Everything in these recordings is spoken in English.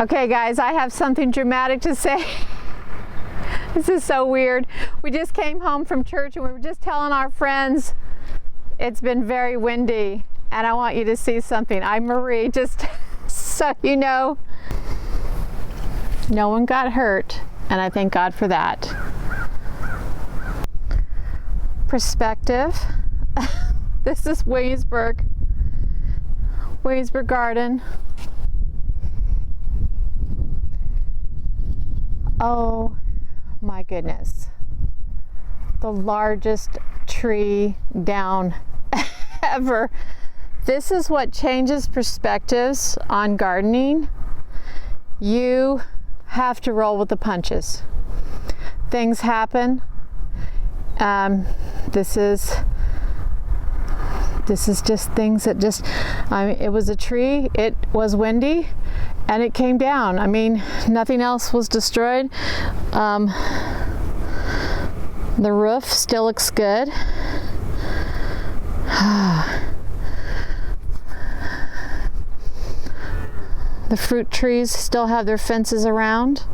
Okay guys, I have something dramatic to say. This is so weird. We just came home from church and we were just telling our friends it's been very windy, and I want you to see something. Marie, just so you know, no one got hurt, and I thank God for that. Perspective. This is Williamsburg Garden. Oh my goodness. The largest tree down ever. This is what changes perspectives on gardening. You have to roll with the punches. Things happen. This is just things that just, it was a tree, it was windy, and it came down. I mean, nothing else was destroyed. The roof still looks good. The fruit trees still have their fences around.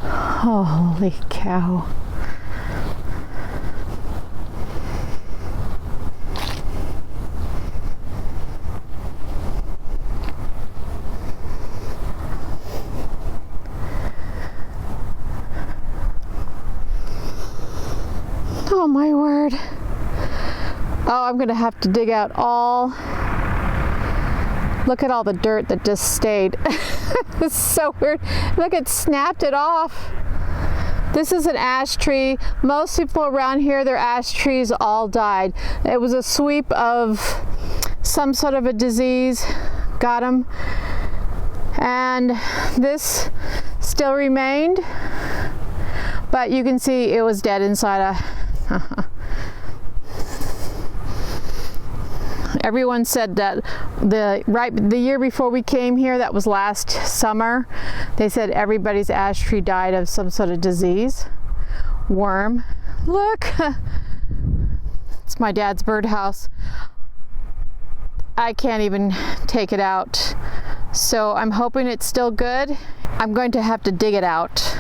Holy cow. Oh my word. Oh, I'm gonna have to dig out all. Look at all the dirt that just stayed. It's so weird. Look, it snapped it off. This is an ash tree. Most people around here, their ash trees all died. It was a sweep of some sort of a disease, got them. And this still remained, but you can see it was dead inside. Everyone said that the year before we came here, that was last summer, they said everybody's ash tree died of some sort of disease, worm. Look, it's my dad's birdhouse. I can't even take it out, so I'm hoping it's still good. I'm going to have to dig it out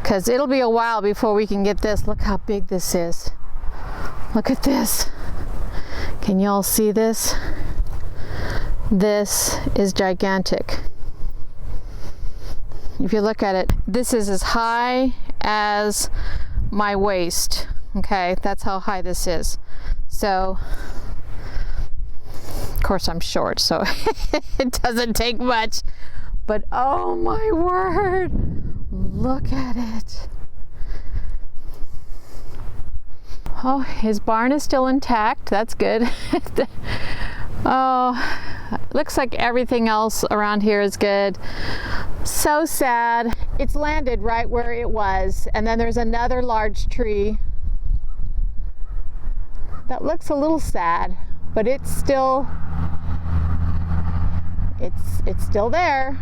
because it'll be a while before we can get this. Look how big this is. Look at this. Can y'all see this? This is gigantic. If you look at it, this is as high as my waist. Okay, that's how high this is. So, of course I'm short, so it doesn't take much. But oh my word, look at it. Oh, his barn is still intact. That's good. Oh, looks like everything else around here is good. So sad. It's landed right where it was, and then there's another large tree that looks a little sad, but it's still there.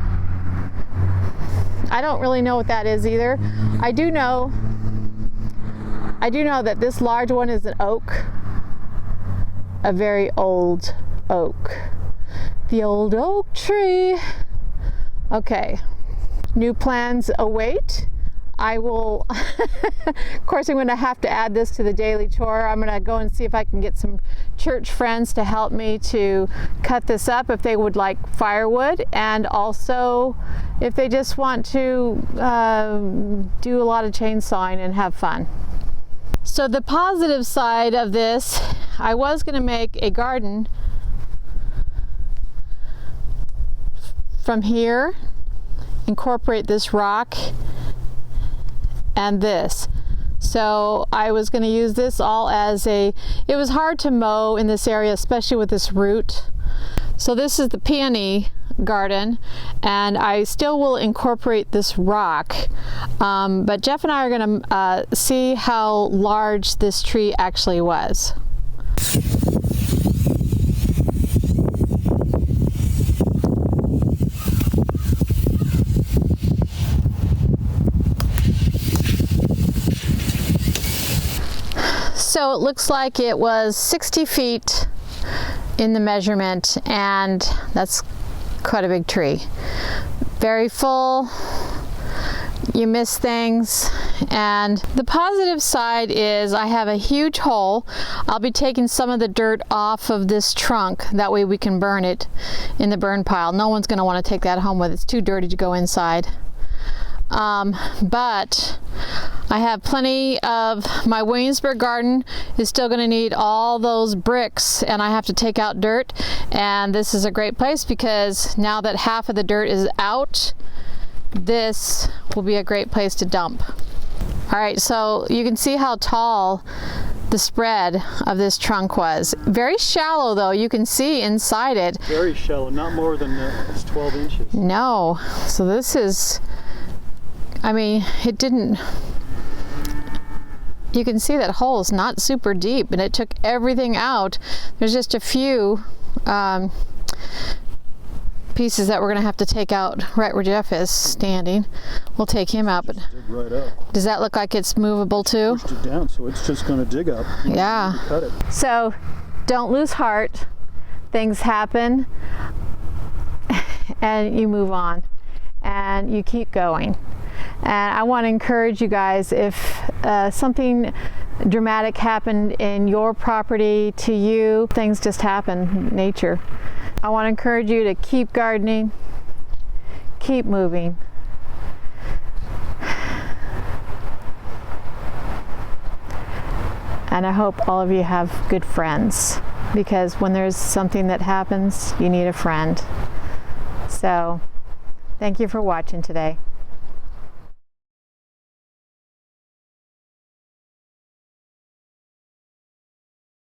I don't really know what that is either. I do know that this large one is an oak, a very old oak. The old oak tree. Okay, new plans await. I will, of course, I'm going to have to add this to the daily chore. I'm going to go and see if I can get some church friends to help me to cut this up if they would like firewood, and also if they just want to do a lot of chainsawing and have fun. So the positive side of this, I was going to make a garden from here, incorporate this rock and this. So I was going to use this all as it was hard to mow in this area, especially with this root. So this is the Piy Garden, and I still will incorporate this rock, but Jeff and I are going to see how large this tree actually was. So it looks like it was 60 feet in the measurement, and that's quite a big tree. Very full. You miss things. And the positive side is I have a huge hole. I'll be taking some of the dirt off of this trunk. That way we can burn it in the burn pile. No one's going to want to take that home with. It's too dirty to go inside. But I have plenty of my Williamsburg garden is still going to need all those bricks, and I have to take out dirt. And this is a great place because now that half of the dirt is out, this will be a great place to dump. All right, so you can see how tall the spread of this trunk was. Very shallow though, you can see inside it. Very shallow, not more than it's 12 inches. No, so this is, I mean, it didn't, you can see that hole is not super deep, and it took everything out. There's just a few pieces that we're going to have to take out right where Jeff is standing. We'll take him out, but dig right up. Does that look like it's movable too? Pushed it down, so it's just going to dig up. Yeah. Cut it. So don't lose heart. Things happen, and you move on, and you keep going. And I want to encourage you guys, if something dramatic happened in your property to you, things just happen, nature. I want to encourage you to keep gardening, keep moving. And I hope all of you have good friends, because when there's something that happens, you need a friend. So, thank you for watching today.